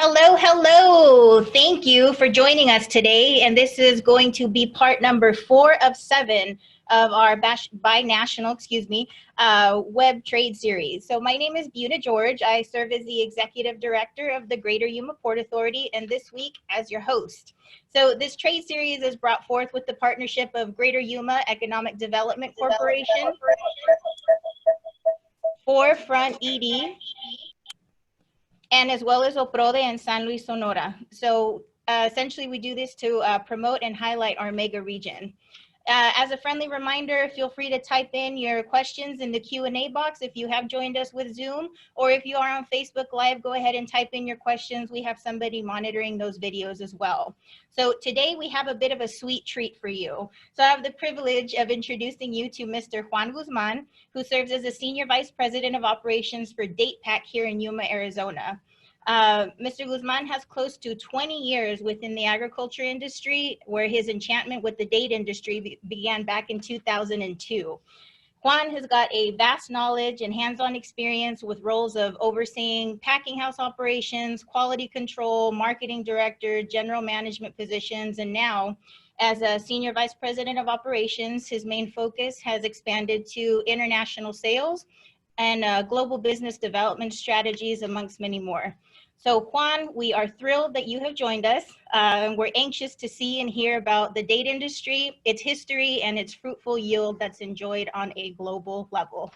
Hello, hello. Thank you for joining us today. And this is going to be part number 4 of 7 of our Binational, web trade series. So my name is Buna George. I serve as the Executive Director of the Greater Yuma Port Authority, and this week as your host. So this trade series is brought forth with the partnership of Greater Yuma Economic Development Corporation, Forefront ED, and as well as OPRODE and San Luis Sonora. So essentially we do this to promote and highlight our mega region. As a friendly reminder, feel free to type in your questions in the Q&A box if you have joined us with Zoom, or if you are on Facebook Live, go ahead and type in your questions. We have somebody monitoring those videos as well. So today we have a bit of a sweet treat for you. So I have the privilege of introducing you to Mr. Juan Guzman, who serves as the Senior Vice President of Operations for Datepac here in Yuma, Arizona. Mr. Guzman has close to 20 years within the agriculture industry, where his enchantment with the date industry began back in 2002. Juan has got a vast knowledge and hands-on experience with roles of overseeing packing house operations, quality control, marketing director, general management positions, and now as a Senior Vice President of Operations, his main focus has expanded to international sales and global business development strategies, amongst many more. So Juan, we are thrilled that you have joined us. We're anxious to see and hear about the date industry, its history, and its fruitful yield that's enjoyed on a global level.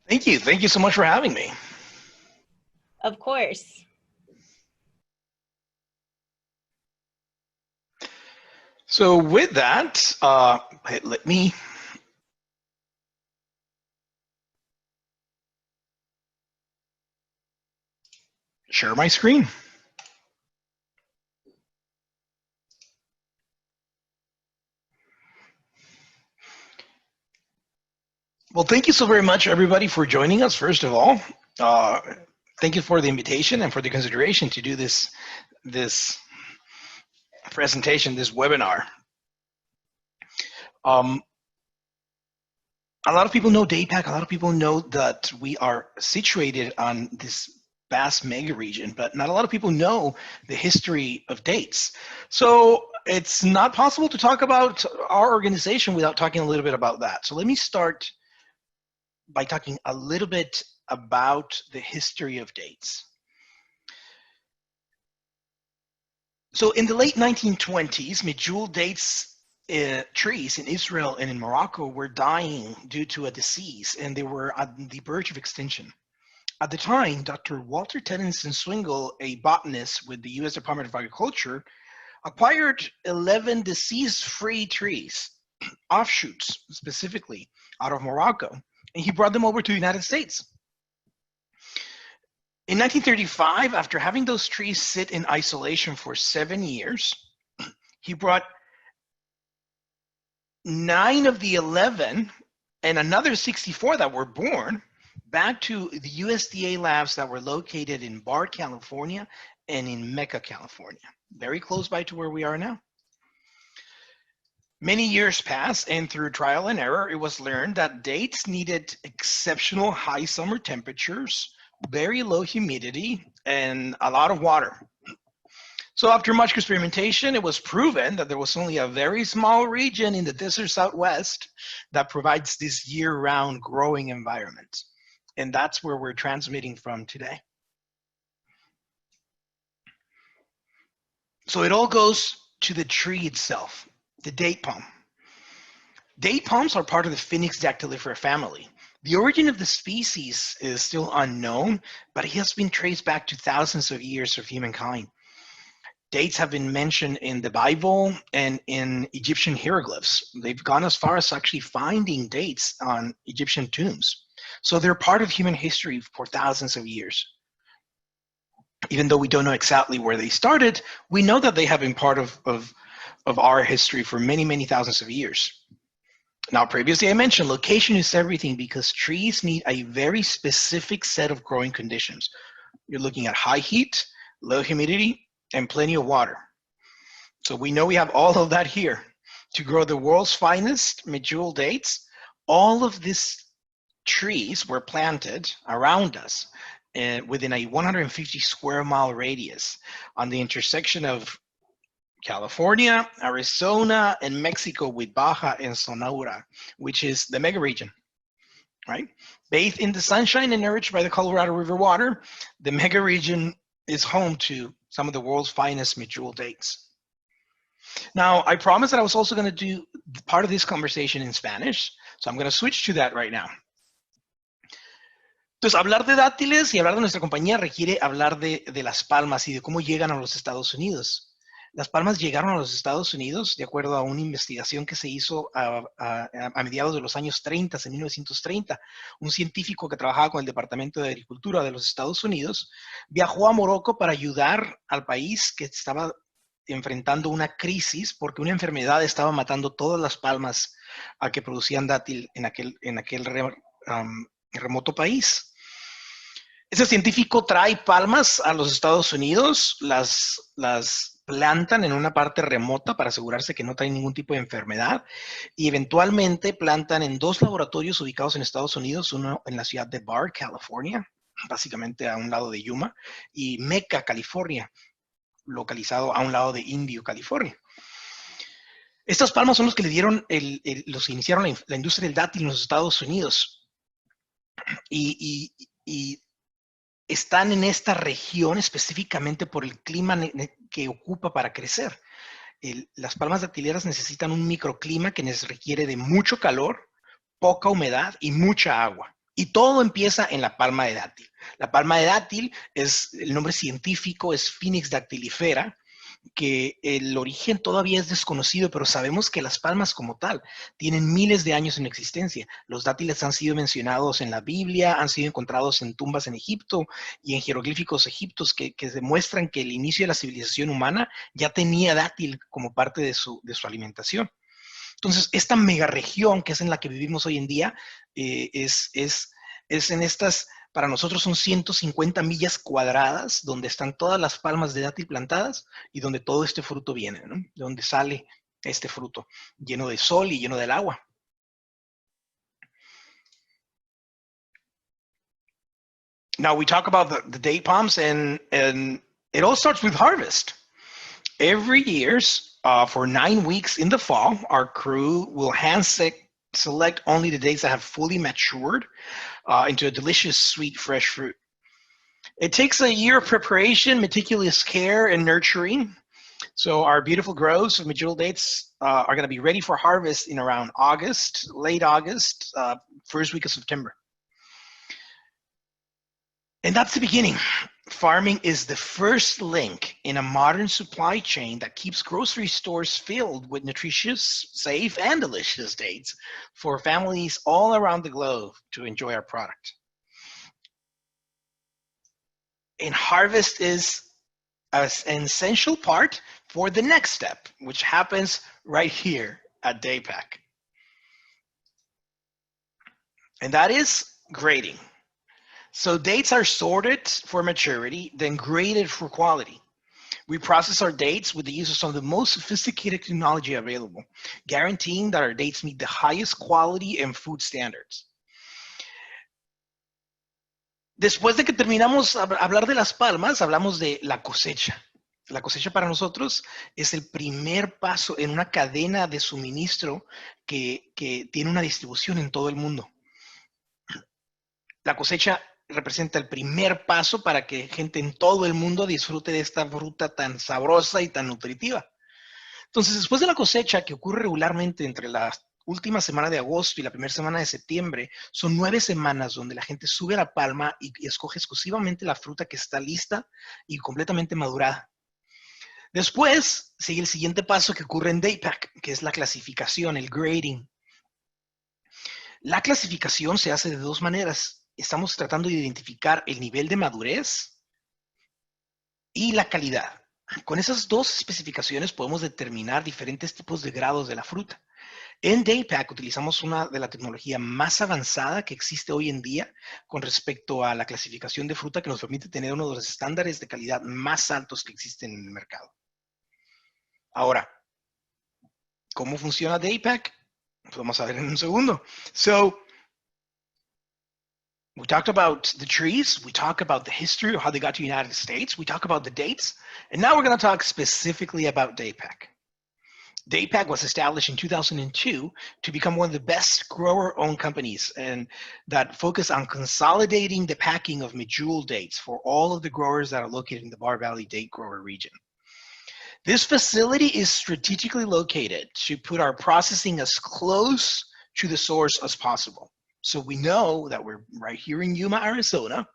Thank you. Thank you so much for having me. Of course. So with that, let me share my screen. Well, thank you so very much, everybody, for joining us, first of all. Thank you for the invitation and for the consideration to do this presentation, this webinar. A lot of people know Datepac. A lot of people know that we are situated on this vast mega region, but not a lot of people know the history of dates. So it's not possible to talk about our organization without talking a little bit about that. So let me start by talking a little bit about the history of dates. So in the late 1920s, medjool dates trees in Israel and in Morocco were dying due to a disease, and they were on the verge of extinction. At the time, Dr. Walter Tennyson Swingle, a botanist with the U.S. Department of Agriculture, acquired 11 disease-free trees, offshoots specifically, out of Morocco, and he brought them over to the United States. In 1935, after having those trees sit in isolation for 7 years, he brought 9 of the 11 and another 64 that were born back to the USDA labs that were located in Bard, California and in Mecca, California, very close by to where we are now. Many years passed, and through trial and error, it was learned that dates needed exceptional high summer temperatures, very low humidity, and a lot of water. So after much experimentation, it was proven that there was only a very small region in the desert Southwest that provides this year-round growing environment. And that's where we're transmitting from today. So it all goes to the tree itself, the date palm. Date palms are part of the Phoenix dactylifera family. The origin of the species is still unknown, but it has been traced back to thousands of years of humankind. Dates have been mentioned in the Bible and in Egyptian hieroglyphs. They've gone as far as actually finding dates on Egyptian tombs. So they're part of human history for thousands of years. Even though we don't know exactly where they started, we know that they have been part of our history for many, many thousands of years. Now, previously I mentioned location is everything because trees need a very specific set of growing conditions. You're looking at high heat, low humidity, and plenty of water. So we know we have all of that here. To grow the world's finest medjool dates, all of these trees were planted around us within a 150 square mile radius on the intersection of California, Arizona, and Mexico with Baja and Sonora, which is the Megaregion, right? Bathed in the sunshine and nourished by the Colorado River water, the Megaregion is home to some of the world's finest mature dates. Now, I promised that I was also going to do part of this conversation in Spanish, so I'm going to switch to that right now. Entonces, hablar de dátiles y hablar de nuestra compañía requiere hablar de las palmas y de cómo llegan a los Estados Unidos. Las palmas llegaron a los Estados Unidos de acuerdo a una investigación que se hizo a mediados de los años 30, en 1930. Un científico que trabajaba con el Departamento de Agricultura de los Estados Unidos viajó a Morocco para ayudar al país que estaba enfrentando una crisis porque una enfermedad estaba matando todas las palmas que producían dátil en aquel remoto país. Ese científico trae palmas a los Estados Unidos, las plantan en una parte remota para asegurarse que no traen ningún tipo de enfermedad y eventualmente plantan en 2 laboratorios ubicados en Estados Unidos, uno en la ciudad de Barr, California, básicamente a un lado de Yuma, y Mecca, California, localizado a un lado de Indio, California. Estas palmas son los que le dieron, los que iniciaron la industria del dátil en los Estados Unidos. Y están en esta región específicamente por el clima que ocupa para crecer. Las palmas datileras necesitan un microclima que les requiere de mucho calor, poca humedad y mucha agua. Y todo empieza en la palma de dátil. La palma de dátil el nombre científico es Phoenix dactylifera, que el origen todavía es desconocido, pero sabemos que las palmas como tal tienen miles de años en existencia. Los dátiles han sido mencionados en la Biblia, han sido encontrados en tumbas en Egipto y en jeroglíficos egipcios que demuestran que el inicio de la civilización humana ya tenía dátil como parte de su alimentación. Entonces, esta megaregión que es en la que vivimos hoy en día es en estas, para nosotros son 150 millas cuadradas donde están todas las palmas de dátil plantadas y donde todo este fruto viene, ¿no? De donde sale este fruto, lleno de sol y lleno del agua. Now we talk about the date palms and it all starts with harvest. Every year, for 9 weeks in the fall, our crew will hand select only the dates that have fully matured into a delicious, sweet, fresh fruit. It takes a year of preparation, meticulous care, and nurturing. So our beautiful groves of mature dates are going to be ready for harvest in around August, late August, first week of September. And that's the beginning. Farming is the first link in a modern supply chain that keeps grocery stores filled with nutritious, safe, and delicious dates for families all around the globe to enjoy our product. And harvest is an essential part for the next step, which happens right here at Datepac. And that is grading. So dates are sorted for maturity, then graded for quality. We process our dates with the use of some of the most sophisticated technology available, guaranteeing that our dates meet the highest quality and food standards. Después de que terminamos hablar de las palmas, hablamos de la cosecha. La cosecha para nosotros es el primer paso en una cadena de suministro que tiene una distribución en todo el mundo. La cosecha representa el primer paso para que gente en todo el mundo disfrute de esta fruta tan sabrosa y tan nutritiva. Entonces, después de la cosecha, que ocurre regularmente entre la última semana de agosto y la primera semana de septiembre, son 9 semanas donde la gente sube a la palma y escoge exclusivamente la fruta que está lista y completamente madurada. Después, sigue el siguiente paso que ocurre en Datepac, que es la clasificación, el grading. La clasificación se hace de 2 maneras. Estamos tratando de identificar el nivel de madurez y la calidad. Con esas 2 especificaciones podemos determinar diferentes tipos de grados de la fruta. En Datepac utilizamos una de la tecnología más avanzada que existe hoy en día con respecto a la clasificación de fruta que nos permite tener uno de los estándares de calidad más altos que existen en el mercado. Ahora, ¿cómo funciona Datepac? Pues vamos a ver en un segundo. So, We talked about the trees. We talked about the history of how they got to the United States. We talked about the dates. And now we're going to talk specifically about Datepac. Datepac was established in 2002 to become one of the best grower-owned companies and that focus on consolidating the packing of medjool dates for all of the growers that are located in the Bar Valley date grower region. This facility is strategically located to put our processing as close to the source as possible. So we know that we're right here in Yuma, Arizona,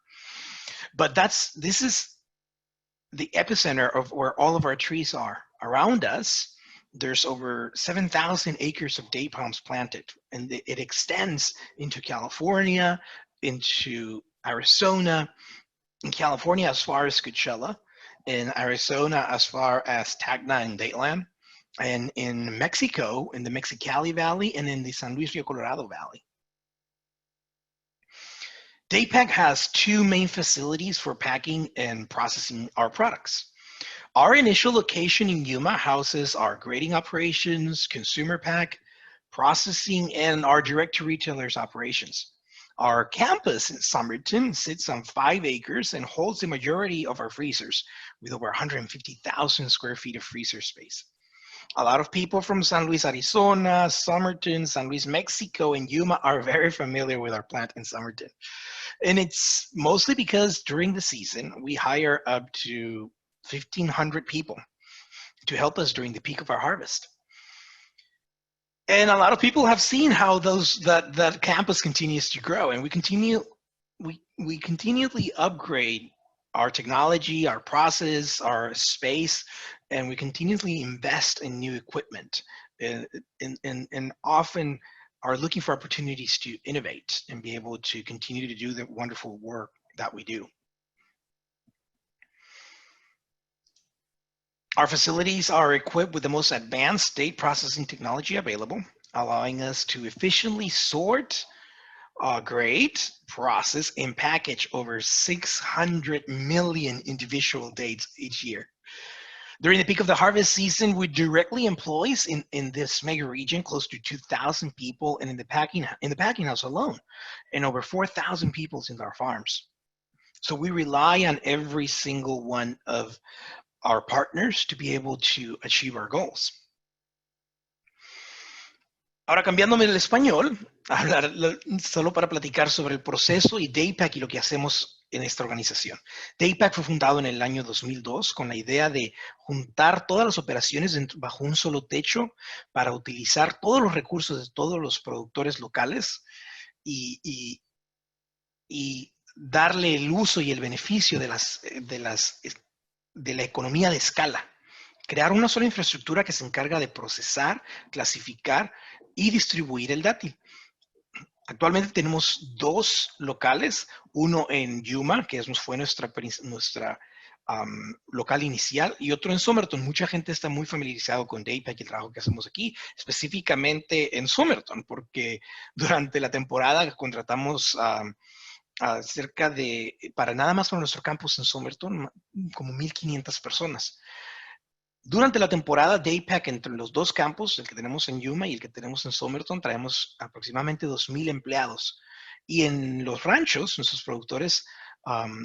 but this is the epicenter of where all of our trees are. Around us, there's over 7,000 acres of date palms planted, and it extends into California, into Arizona, in California as far as Coachella, in Arizona as far as Tacna and Dateland, and in Mexico, in the Mexicali Valley, and in the San Luis Rio Colorado Valley. Datepac has two main facilities for packing and processing our products. Our initial location in Yuma houses our grading operations, consumer pack, processing, and our direct-to-retailers operations. Our campus in Somerton sits on 5 acres and holds the majority of our freezers with over 150,000 square feet of freezer space. A lot of people from San Luis, Arizona, Somerton, San Luis, Mexico, and Yuma are very familiar with our plant in Somerton. And it's mostly because during the season, we hire up to 1,500 people to help us during the peak of our harvest. And a lot of people have seen how that campus continues to grow, and we continually upgrade our technology, our process, our space, and we continuously invest in new equipment, and often are looking for opportunities to innovate and be able to continue to do the wonderful work that we do. Our facilities are equipped with the most advanced date processing technology available, allowing us to efficiently sort, grade, process, and package over 600 million individual dates each year. During the peak of the harvest season, we directly employ in this mega region close to 2,000 people, and in the packing house alone, and over 4,000 people in our farms. So we rely on every single one of our partners to be able to achieve our goals. Ahora, cambiándome el español, solo para platicar sobre el proceso y Datepac y lo que hacemos en esta organización. Datepac fue fundado en el año 2002 con la idea de juntar todas las operaciones bajo un solo techo para utilizar todos los recursos de todos los productores locales y darle el uso y el beneficio de la economía de escala. Crear una sola infraestructura que se encarga de procesar, clasificar y distribuir el dátil. Actualmente tenemos 2 locales, uno en Yuma, que fue nuestra local inicial, y otro en Somerton. Mucha gente está muy familiarizado con Datepac y el trabajo que hacemos aquí, específicamente en Somerton, porque durante la temporada contratamos para nada más para nuestro campus en Somerton, como 1,500 personas. Durante la temporada, Datepac, entre los 2 campos, el que tenemos en Yuma y el que tenemos en Somerton, traemos aproximadamente 2,000 empleados. Y en los ranchos, nuestros productores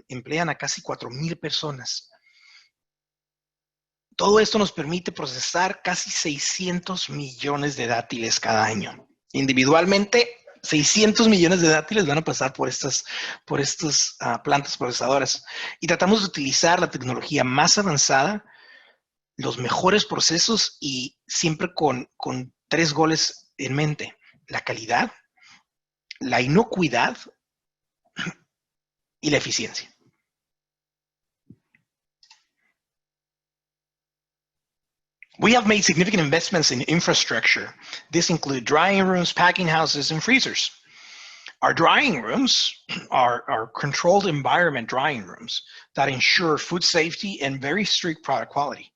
emplean a casi 4,000 personas. Todo esto nos permite procesar casi 600 millones de dátiles cada año. Individualmente, 600 millones de dátiles van a pasar por estas plantas procesadoras. Y tratamos de utilizar la tecnología más avanzada, los mejores procesos y siempre con 3 goles en mente: la calidad, la inocuidad y la eficiencia. We have made significant investments in infrastructure. This include drying rooms, packing houses, and freezers. Our drying rooms are controlled environment drying rooms that ensure food safety and very strict product quality.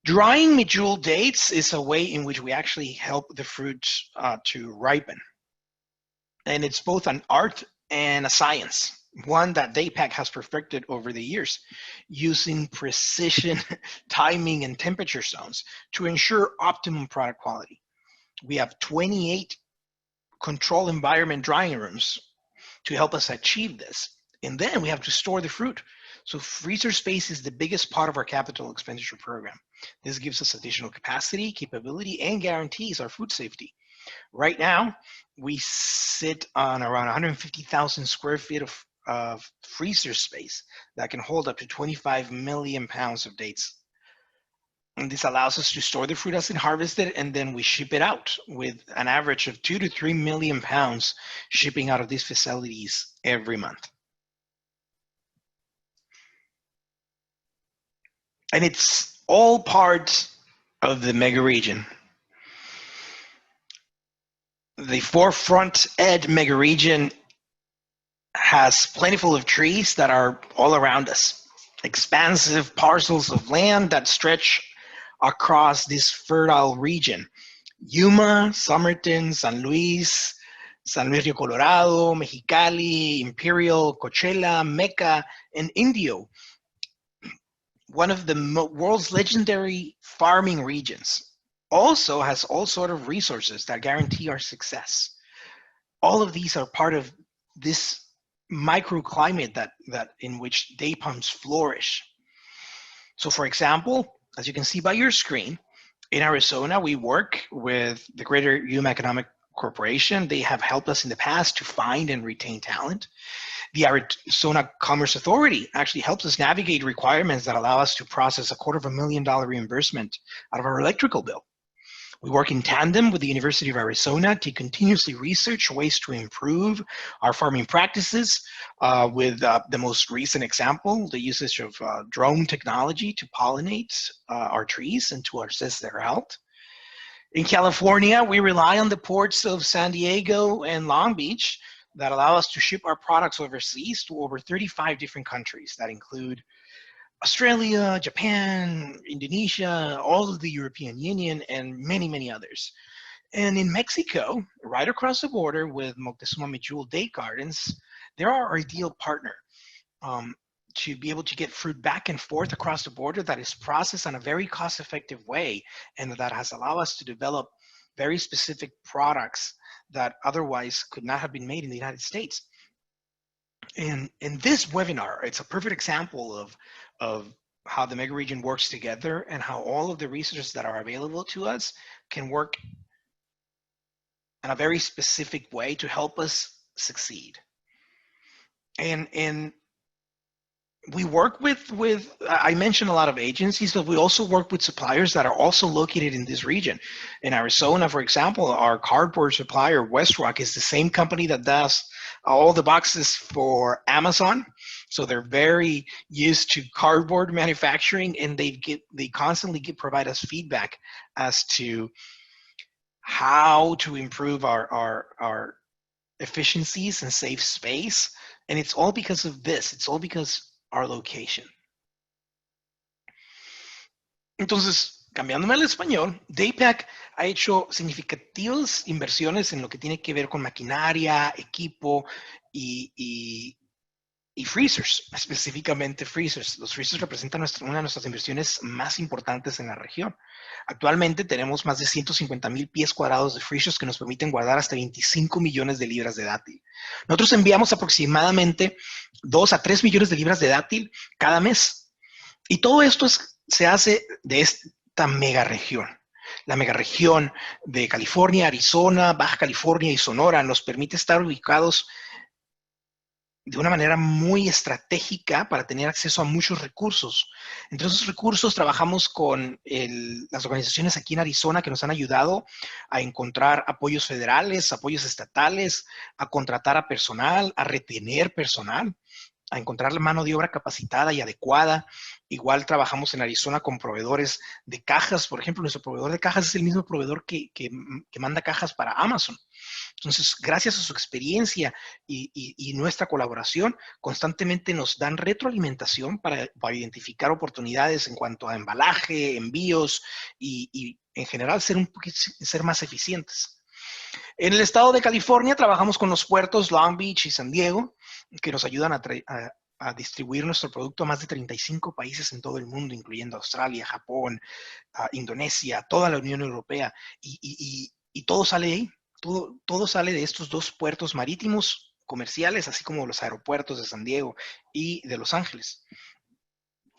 Drying medjool dates is a way in which we actually help the fruits to ripen. And it's both an art and a science, one that Datepac has perfected over the years, using precision timing and temperature zones to ensure optimum product quality. We have 28 control environment drying rooms to help us achieve this. And then we have to store the fruit. So freezer space is the biggest part of our capital expenditure program. This gives us additional capacity, capability, and guarantees our food safety. Right now, we sit on around 150,000 square feet of freezer space that can hold up to 25 million pounds of dates. And this allows us to store the fruit as it's harvested, and then we ship it out with an average of 2 to 3 million pounds shipping out of these facilities every month. And it's all part of the Megaregion. The forefront ed Megaregion has plentiful of trees that are all around us. Expansive parcels of land that stretch across this fertile region. Yuma, Somerton, San Luis Rio Colorado, Mexicali, Imperial, Coachella, Mecca, and Indio. One of the world's legendary farming regions. Also has all sort of resources that guarantee our success. All of these are part of this microclimate that in which date palms flourish. So for example, as you can see by your screen, in Arizona, we work with the Greater Yuma Economic Corporation. They have helped us in the past to find and retain talent. The Arizona Commerce Authority actually helps us navigate requirements that allow us to process a $250,000 reimbursement out of our electrical bill. We work in tandem with the University of Arizona to continuously research ways to improve our farming practices with the most recent example, the usage of drone technology to pollinate our trees and to assess their health. In California, we rely on the ports of San Diego and Long Beach that allow us to ship our products overseas to over 35 different countries that include Australia, Japan, Indonesia, all of the European Union, and many, many others. And in Mexico, right across the border with Moctezuma Mejul Date Gardens, they're our ideal partner to be able to get fruit back and forth across the border that is processed in a very cost-effective way, and that has allowed us to develop very specific products that otherwise could not have been made in the United States. And in this webinar, it's a perfect example of how the Megaregion works together and how all of the resources that are available to us can work in a very specific way to help us succeed. And we work with, I mentioned a lot of agencies, but we also work with suppliers that are also located in this region. In Arizona, for example, our cardboard supplier, Westrock, is the same company that does all the boxes for Amazon. So they're very used to cardboard manufacturing, and they constantly provide us feedback as to how to improve our efficiencies and save space. And it's all because of this. It's all because our location. Entonces, cambiándome al español, Datepac ha hecho significativas inversiones en lo que tiene que ver con maquinaria, equipo y freezers, específicamente freezers. Los freezers representan una de nuestras inversiones más importantes en la región. Actualmente tenemos más de 150,000 pies cuadrados de freezers que nos permiten guardar hasta 25 millones de libras de dátil. Nosotros enviamos aproximadamente 2 a 3 millones de libras de dátil cada mes. Y todo esto se hace de esta megaregión. La megaregión de California, Arizona, Baja California y Sonora nos permite estar ubicados de una manera muy estratégica para tener acceso a muchos recursos. Entre esos recursos trabajamos con las organizaciones aquí en Arizona que nos han ayudado a encontrar apoyos federales, apoyos estatales, a contratar a personal, a retener personal, a encontrar la mano de obra capacitada y adecuada. Igual trabajamos en Arizona con proveedores de cajas. Por ejemplo, nuestro proveedor de cajas es el mismo proveedor que manda cajas para Amazon. Entonces, gracias a su experiencia y nuestra colaboración, constantemente nos dan retroalimentación para identificar oportunidades en cuanto a embalaje, envíos y en general ser más eficientes. En el estado de California trabajamos con los puertos Long Beach y San Diego, que nos ayudan a distribuir nuestro producto a más de 35 países en todo el mundo, incluyendo Australia, Japón, Indonesia, toda la Unión Europea, y todo sale de ahí. Todo sale de estos dos puertos marítimos comerciales, así como los aeropuertos de San Diego y de Los Ángeles.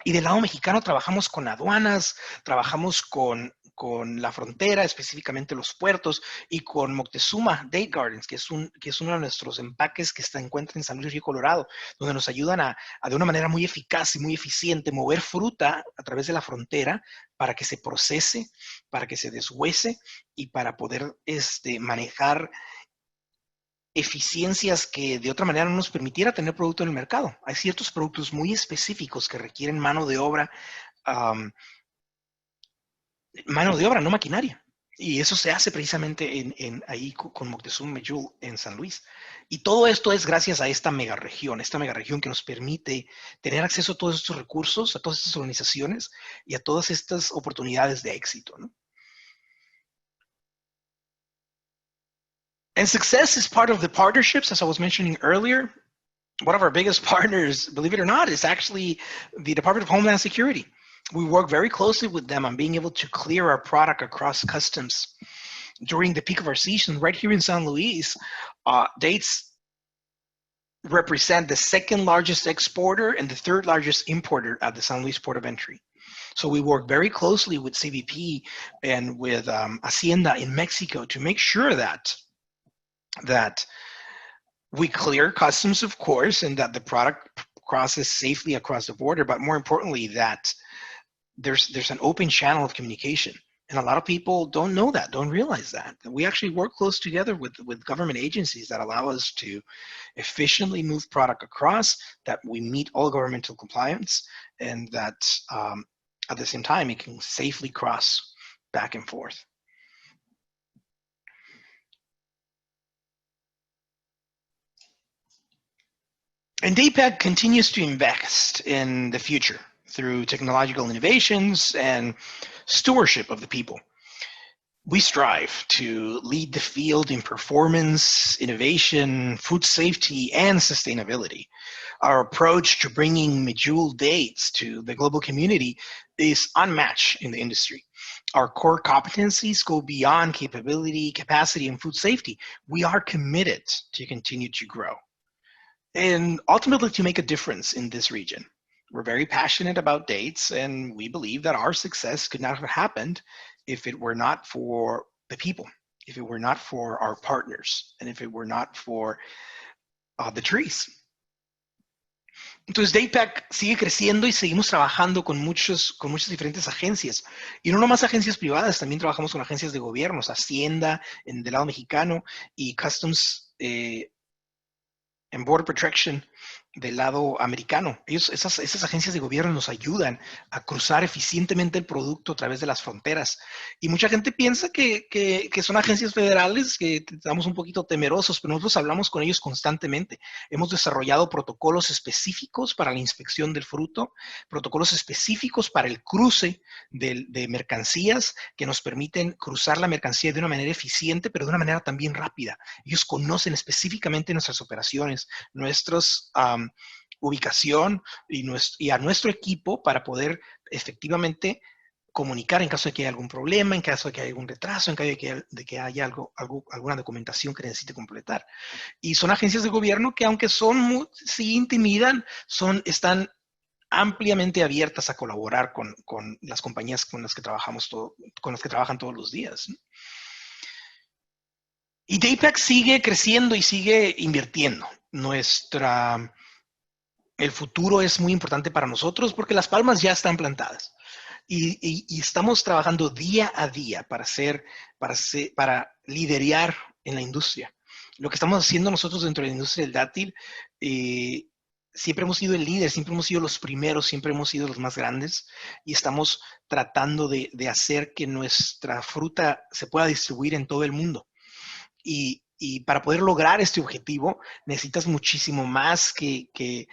Y del lado mexicano trabajamos con aduanas, trabajamos con la frontera, específicamente los puertos, y con Moctezuma Date Gardens, que es uno de nuestros empaques que se encuentra en San Luis Río Colorado, donde nos ayudan a de una manera muy eficaz y muy eficiente mover fruta a través de la frontera para que se procese, para que se deshuese y para poder manejar eficiencias que de otra manera no nos permitiera tener producto en el mercado. Hay ciertos productos muy específicos que requieren mano de obra, no maquinaria. Y eso se hace precisamente ahí con Moctezuma Mejul en San Luis. Y todo esto es gracias a esta megaregión que nos permite tener acceso a todos estos recursos, a todas estas organizaciones y a todas estas oportunidades de éxito, ¿no? And success is part of the partnerships, as I was mentioning earlier. One of our biggest partners, believe it or not, is actually the Department of Homeland Security. We work very closely with them on being able to clear our product across customs. During the peak of our season, right here in San Luis, dates represent the second largest exporter and the third largest importer at the San Luis port of entry. So we work very closely with CBP and with Hacienda in Mexico to make sure that we clear customs, of course, and that the product crosses safely across the border, but more importantly, that there's an open channel of communication. And a lot of people don't know that, don't realize that. We actually work close together with government agencies that allow us to efficiently move product across, that we meet all governmental compliance, and that at the same time, it can safely cross back and forth. And Datepac continues to invest in the future through technological innovations and stewardship of the people. We strive to lead the field in performance, innovation, food safety, and sustainability. Our approach to bringing Mejul dates to the global community is unmatched in the industry. Our core competencies go beyond capability, capacity, and food safety. We are committed to continue to grow and ultimately to make a difference in this region. We're very passionate about dates, and we believe that our success could not have happened if it were not for the people, if it were not for our partners, and if it were not for the trees. Entonces, Datepac sigue creciendo y seguimos trabajando con muchas diferentes agencias. Y no nomás agencias privadas, también trabajamos con agencias de gobiernos, Hacienda, del lado mexicano, y Customs and Border Protection del lado americano. Esas agencias de gobierno nos ayudan a cruzar eficientemente el producto a través de las fronteras. Y mucha gente piensa que son agencias federales, que estamos un poquito temerosos, pero nosotros hablamos con ellos constantemente. Hemos desarrollado protocolos específicos para la inspección del fruto, protocolos específicos para el cruce de mercancías que nos permiten cruzar la mercancía de una manera eficiente, pero de una manera también rápida. Ellos conocen específicamente nuestras operaciones, nuestros ubicación y a nuestro equipo para poder efectivamente comunicar en caso de que haya algún problema, en caso de que haya algún retraso, en caso de que haya alguna documentación que necesite completar. Y son agencias de gobierno que, aunque sí intimidan, están ampliamente abiertas a colaborar con las compañías con las que trabajan todos los días. Y Datepac sigue creciendo y sigue invirtiendo. El futuro es muy importante para nosotros porque las palmas ya están plantadas y estamos trabajando día a día para liderar en la industria. Lo que estamos haciendo nosotros dentro de la industria del dátil, siempre hemos sido el líder, siempre hemos sido los primeros, siempre hemos sido los más grandes y estamos tratando de hacer que nuestra fruta se pueda distribuir en todo el mundo. Y para poder lograr este objetivo necesitas muchísimo más que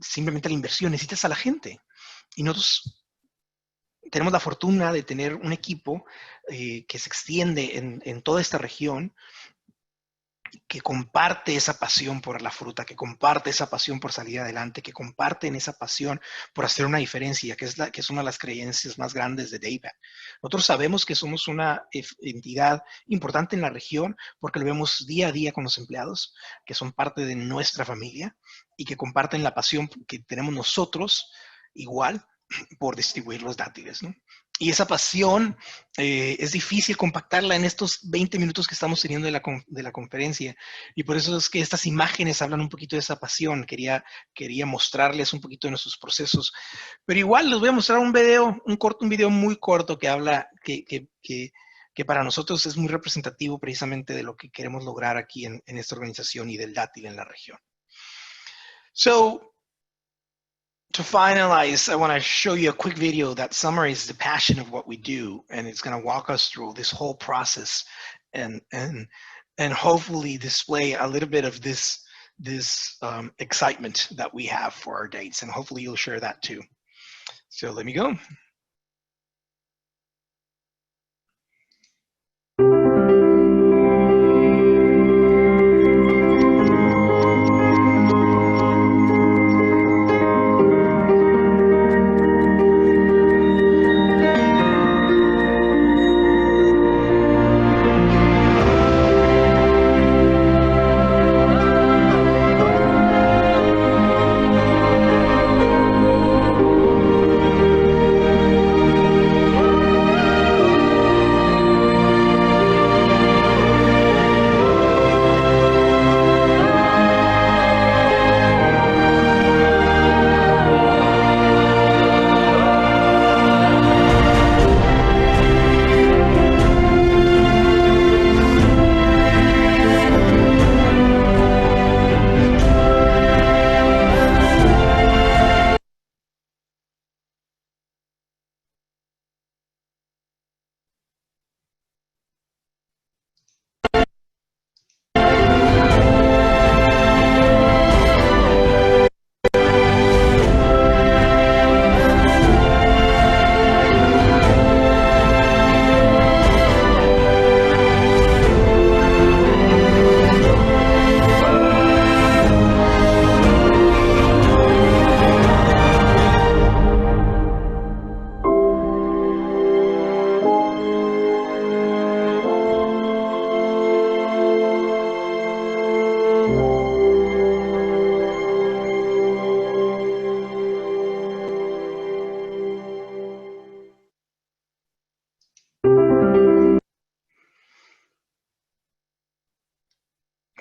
simplemente la inversión, necesitas a la gente. Y nosotros tenemos la fortuna de tener un equipo que se extiende en toda esta región que comparte esa pasión por la fruta, que comparte esa pasión por salir adelante, que comparten esa pasión por hacer una diferencia, que es una de las creencias más grandes de Datepac. Nosotros sabemos que somos una entidad importante en la región porque lo vemos día a día con los empleados, que son parte de nuestra familia y que comparten la pasión que tenemos nosotros igual por distribuir los dátiles, ¿no? Y esa pasión es difícil compactarla en estos 20 minutos que estamos teniendo de la conferencia. Y por eso es que estas imágenes hablan un poquito de esa pasión. Quería mostrarles un poquito de nuestros procesos. Pero igual les voy a mostrar un video, un video muy corto que habla, que para nosotros es muy representativo precisamente de lo que queremos lograr aquí en esta organización y del dátil en la región. So, to finalize, I want to show you a quick video that summarizes the passion of what we do, and it's going to walk us through this whole process and hopefully display a little bit of this excitement that we have for our dates, and hopefully you'll share that too. So let me go.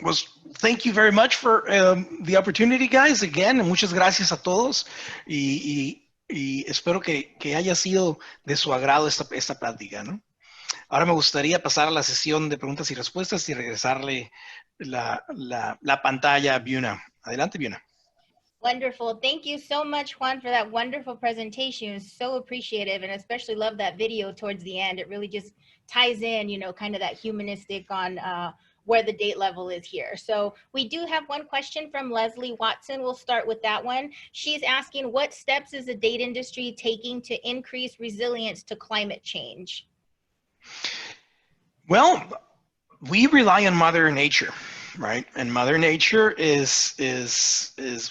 Pues, thank you very much for the opportunity, guys. Again, muchas gracias a todos y espero que haya sido de su agrado esta plática, ¿no? Ahora me gustaría pasar a la sesión de preguntas y respuestas y regresarle la pantalla a Buna. Adelante, Buna. Wonderful. Thank you so much, Juan, for that wonderful presentation. It was so appreciative, and especially love that video towards the end. It really just ties in, you know, kind of that humanistic on where the date level is here. So we do have one question from Leslie Watson. We'll start with that one. She's asking, what steps is the date industry taking to increase resilience to climate change? Well, we rely on Mother Nature, right? And Mother Nature is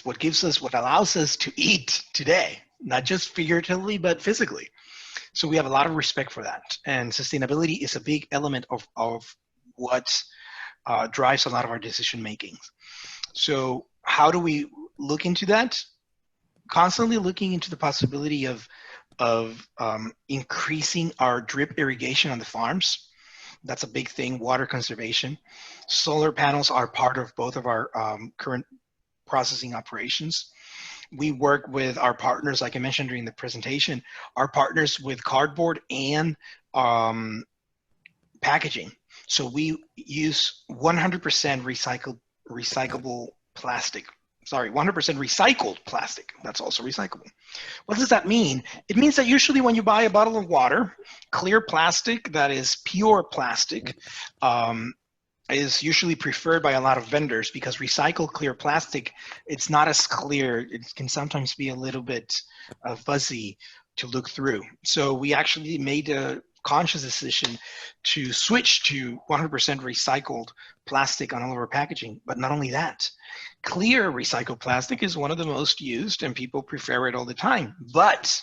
what gives us, what allows us to eat today, not just figuratively, but physically. So we have a lot of respect for that. And sustainability is a big element of what drives a lot of our decision making. So how do we look into that? Constantly looking into the possibility of increasing our drip irrigation on the farms. That's a big thing. Water conservation. Solar panels are part of both of our current processing operations. We work with our partners, like I mentioned during the presentation, our partners with cardboard and packaging. So we use 100% recyclable plastic. Sorry, 100% recycled plastic. That's also recyclable. What does that mean? It means that usually when you buy a bottle of water, clear plastic that is pure plastic is usually preferred by a lot of vendors because recycled clear plastic, it's not as clear. It can sometimes be a little bit fuzzy to look through. So we actually made conscious decision to switch to 100% recycled plastic on all of our packaging. But not only that, clear recycled plastic is one of the most used and people prefer it all the time. But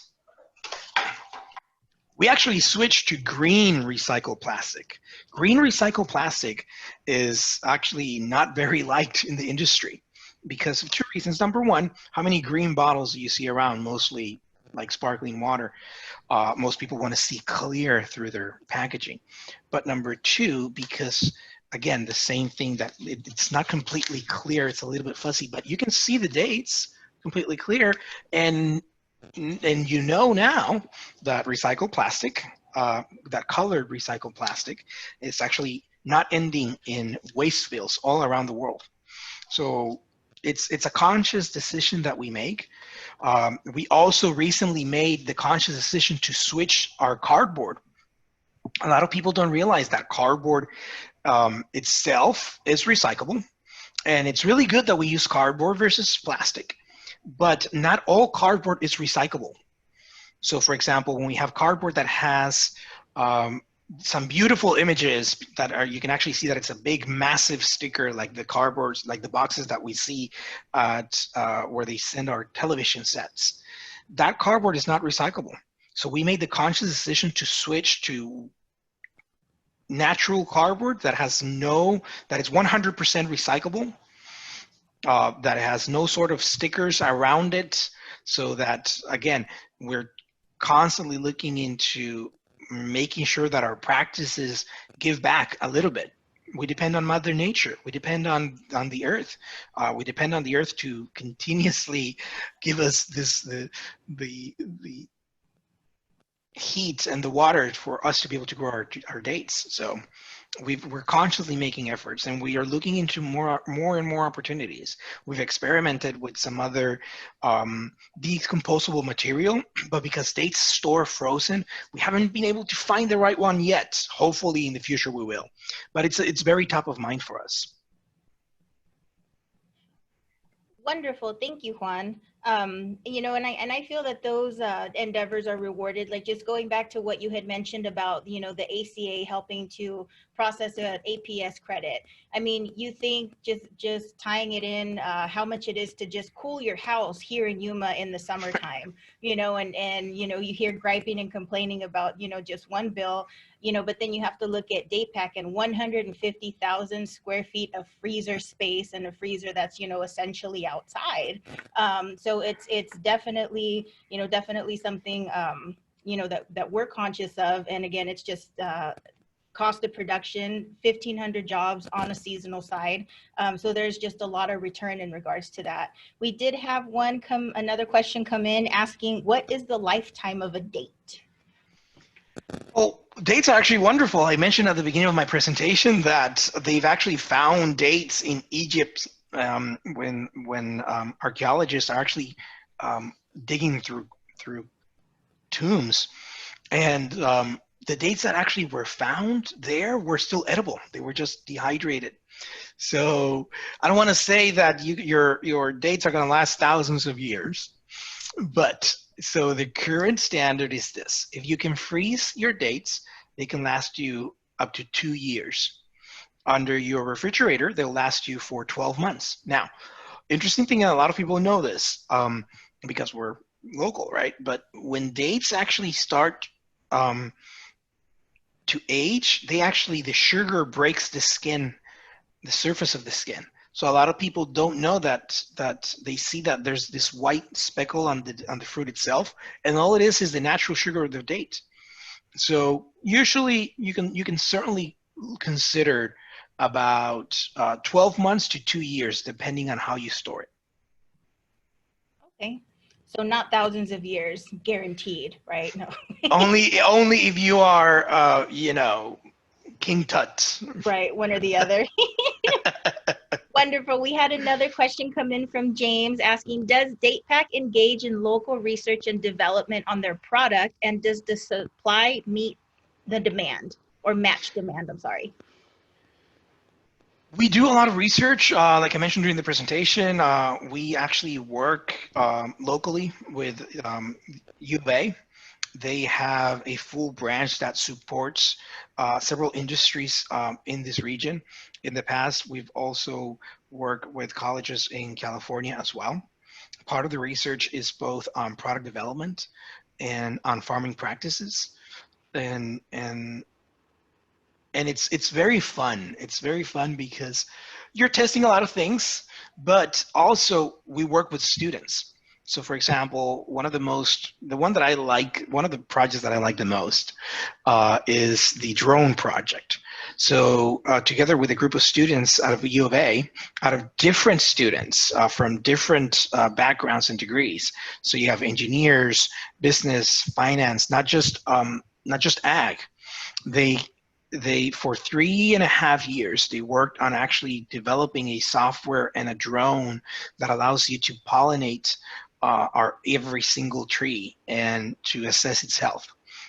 we actually switched to green recycled plastic. Green recycled plastic is actually not very liked in the industry because of two reasons. Number one, how many green bottles do you see around? Mostly like sparkling water. Most people want to see clear through their packaging. But number two, because again, the same thing that it's not completely clear, it's a little bit fuzzy, but you can see the dates completely clear. And you know now that recycled plastic, that colored recycled plastic, is actually not ending in waste spills all around the world. So it's a conscious decision that we make. We also recently made the conscious decision to switch our cardboard. A lot of people don't realize that cardboard itself is recyclable, and it's really good that we use cardboard versus plastic. But not all cardboard is recyclable. So for example, when we have cardboard that has some beautiful images that are, you can actually see that it's a big, massive sticker, like the cardboards, like the boxes that we see at where they send our television sets. That cardboard is not recyclable. So we made the conscious decision to switch to natural cardboard that has that is 100% recyclable. That has no sort of stickers around it, so that, again, we're constantly looking into making sure that our practices give back a little bit. We depend on Mother Nature. We depend on the earth. We depend on the earth to continuously give us the heat and the water for us to be able to grow our dates. So we're consciously making efforts, and we are looking into more and more opportunities. We've experimented with some other decomposable material, but because dates store frozen, we haven't been able to find the right one yet. Hopefully in the future we will, but it's very top of mind for us. Wonderful. Thank you, Juan. You know, and I feel that those endeavors are rewarded. Like, just going back to what you had mentioned about, you know, the ACA helping to process an APS credit. I mean, you think just tying it in, how much it is to just cool your house here in Yuma in the summertime, you know, and you know, you hear griping and complaining about, you know, just one bill, you know, but then you have to look at Datepac and 150,000 square feet of freezer space, and a freezer that's, you know, essentially outside. So it's definitely, you know, definitely something, you know, that we're conscious of. And again, it's just cost of production, 1,500 jobs on a seasonal side. So there's just a lot of return in regards to that. We did have another question come in asking, what is the lifetime of a date? Well, dates are actually wonderful. I mentioned at the beginning of my presentation that they've actually found dates in Egypt when archaeologists are actually digging through tombs, and the dates that actually were found there were still edible. They were just dehydrated. So I don't want to say that your dates are going to last thousands of years, but so the current standard is this: if you can freeze your dates, they can last you up to 2 years. Under your refrigerator, they'll last you for 12 months. Now, interesting thing, a lot of people know this because we're local, right? But when dates actually start to age, the sugar breaks the skin, the surface of the skin. So a lot of people don't know that they see that there's this white speckle on the fruit itself, and all it is the natural sugar of the date. So usually you can certainly consider about 12 months to 2 years, depending on how you store it. Okay. So not thousands of years guaranteed, right? No. only if you are, you know, King Tut. Right, one or the other. Wonderful. We had another question come in from James asking, does Datepac engage in local research and development on their product, and does the supply meet the demand or match demand? I'm sorry. We do a lot of research. Like I mentioned during the presentation, we actually work locally with U of A, They have a full branch that supports several industries in this region. In the past, we've also worked with colleges in California as well. Part of the research is both on product development and on farming practices, and and and it's very fun. It's very fun because you're testing a lot of things, but also we work with students. So for example, the one that I like, one of the projects that I like the most is the drone project. So together with a group of students out of U of A, out of different students from different backgrounds and degrees. So you have engineers, business, finance, not just ag. They for 3.5 years they worked on actually developing a software and a drone that allows you to pollinate our every single tree and to assess its health.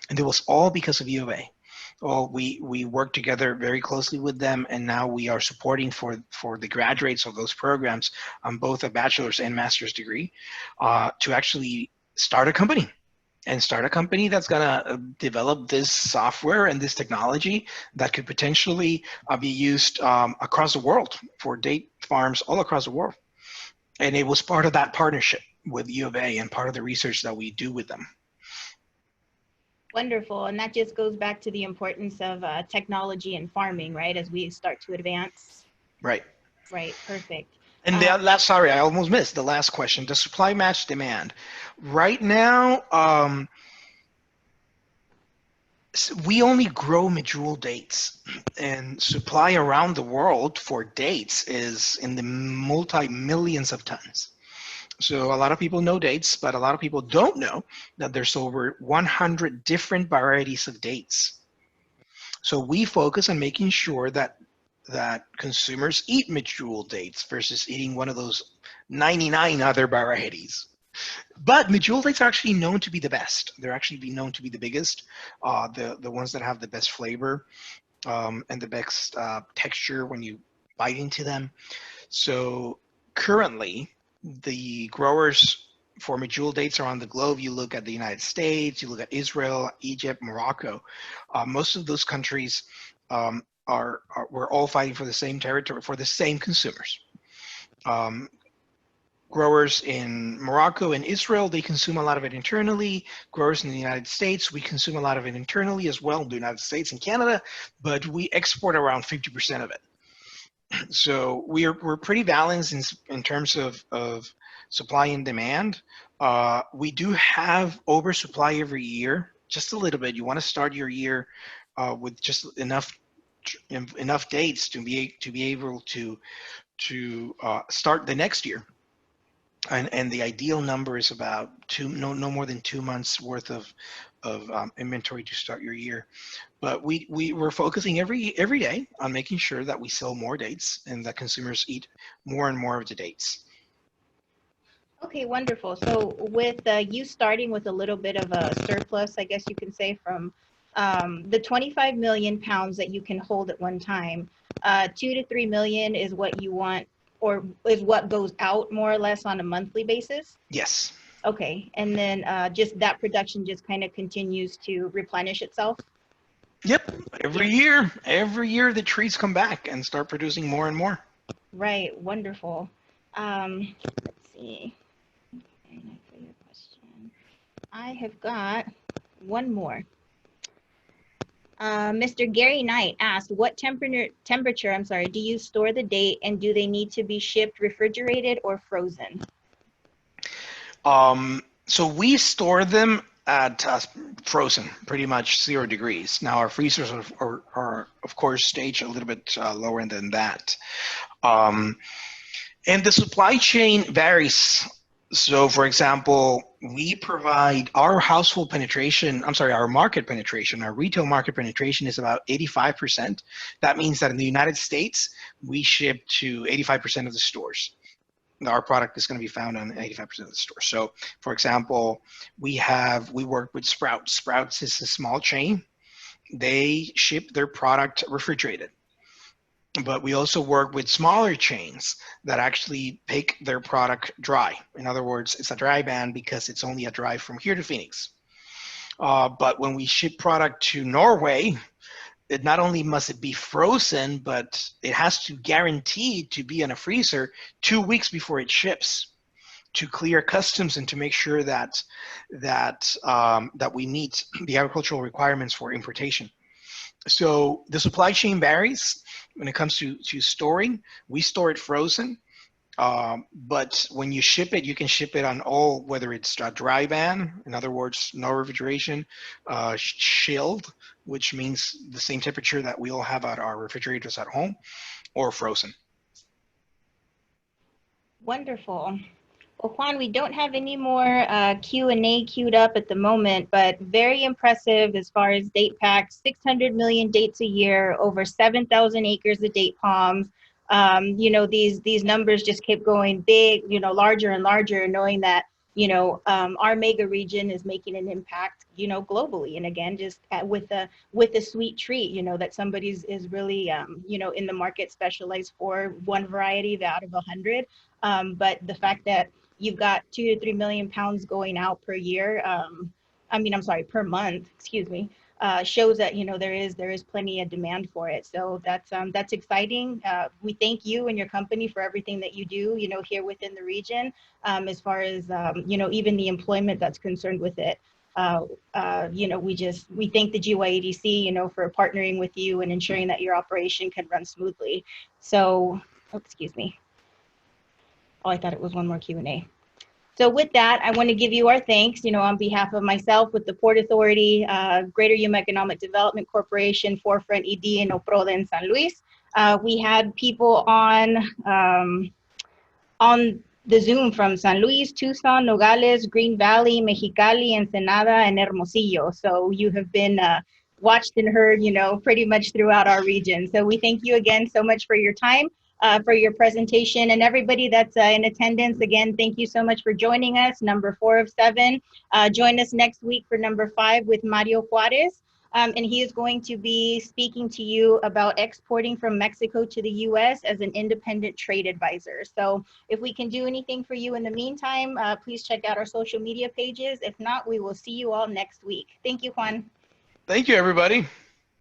And it was all because of U of A. Well, we worked together very closely with them, and now we are supporting for the graduates of those programs on both a bachelor's and master's degree to actually start a company that's going to develop this software and this technology that could potentially be used across the world for date farms all across the world. And it was part of that partnership with U of A and part of the research that we do with them. Wonderful. And that just goes back to the importance of technology and farming, right? As we start to advance. Right. Right. Perfect. And sorry, I almost missed the last question. The supply match demand. Right now, we only grow medjool dates, and supply around the world for dates is in the multi-millions of tons. So a lot of people know dates, but a lot of people don't know that there's over 100 different varieties of dates. So we focus on making sure that consumers eat medjool dates versus eating one of those 99 other varieties. But medjool dates are actually known to be the best. They're actually known to be the biggest, the ones that have the best flavor and the best texture when you bite into them. So currently, the growers for medjool dates around the globe, you look at the United States, you look at Israel, Egypt, Morocco. Most of those countries we're all fighting for the same territory, for the same consumers. Growers in Morocco and Israel, they consume a lot of it internally. Growers in the United States, we consume a lot of it internally as well in the United States and Canada, but we export around 50% of it. So we're pretty balanced in terms of supply and demand. We do have oversupply every year, just a little bit. You want to start your year with just enough dates to be able to start the next year. And the ideal number is about no more than 2 months worth of inventory to start your year. But we're focusing every day on making sure that we sell more dates and that consumers eat more and more of the dates. Okay, wonderful. So with you starting with a little bit of a surplus, I guess you can say, from the 25 million pounds that you can hold at one time, 2 to 3 million is what you want, or is what goes out more or less on a monthly basis? Yes. Okay, and then just that production just kind of continues to replenish itself? Yep. Every year the trees come back and start producing more and more. Right. Wonderful. Let's see. I have got one more. Mr. Gary Knight asked, what temperature, do you store the date, and do they need to be shipped refrigerated or frozen? So we store them at frozen, pretty much 0 degrees. Now our freezers are of course staged a little bit lower than that. And the supply chain varies. So for example, we provide our household penetration, our market penetration, our retail market penetration is about 85%. That means that in the United States, we ship to 85% of the stores. Our product is going to be found on 85% of the stores. So for example, we work with Sprouts. Sprouts is a small chain. They ship their product refrigerated. But we also work with smaller chains that actually pick their product dry. In other words, it's a dry van because it's only a drive from here to Phoenix. But when we ship product to Norway, it not only must it be frozen, but it has to guarantee to be in a freezer 2 weeks before it ships to clear customs and to make sure that we meet the agricultural requirements for importation. So the supply chain varies when it comes to storing. We store it frozen, but when you ship it, you can ship it on all, whether it's a dry van, in other words, no refrigeration, chilled, which means the same temperature that we all have at our refrigerators at home, or frozen. Wonderful. Well, Juan, we don't have any more Q&A queued up at the moment, but very impressive as far as Datepac, 600 million dates a year, over 7,000 acres of date palms. You know, these numbers just keep going big, you know, larger and larger, knowing that, you know, our mega region is making an impact, you know, globally. And again, just with a sweet treat, you know, that somebody's is really, you know, in the market specialized for one variety out of 100. But the fact that you've got 2 to 3 million pounds going out per year. I'm sorry, per month, excuse me, shows that, you know, there is plenty of demand for it. So that's exciting. We thank you and your company for everything that you do, you know, here within the region, as far as, you know, even the employment that's concerned with it. You know, we thank the GYEDC, you know, for partnering with you and ensuring that your operation can run smoothly. So, oh, excuse me. Oh, I thought it was one more Q&A. So with that, I want to give you our thanks, you know, on behalf of myself with the Port Authority, Greater Yuma Economic Development Corporation, Forefront ED, and OPRODA in San Luis. We had people on the Zoom from San Luis, Tucson, Nogales, Green Valley, Mexicali, Ensenada, and Hermosillo. So you have been watched and heard, you know, pretty much throughout our region. So we thank you again so much for your time. For your presentation, and everybody that's in attendance, again, thank you so much for joining us. Number 4 of 7. Join us next week for number 5 with Mario Juarez. And he is going to be speaking to you about exporting from Mexico to the US as an independent trade advisor. So if we can do anything for you in the meantime, please check out our social media pages. If not, we will see you all next week. Thank you, Juan. Thank you, everybody.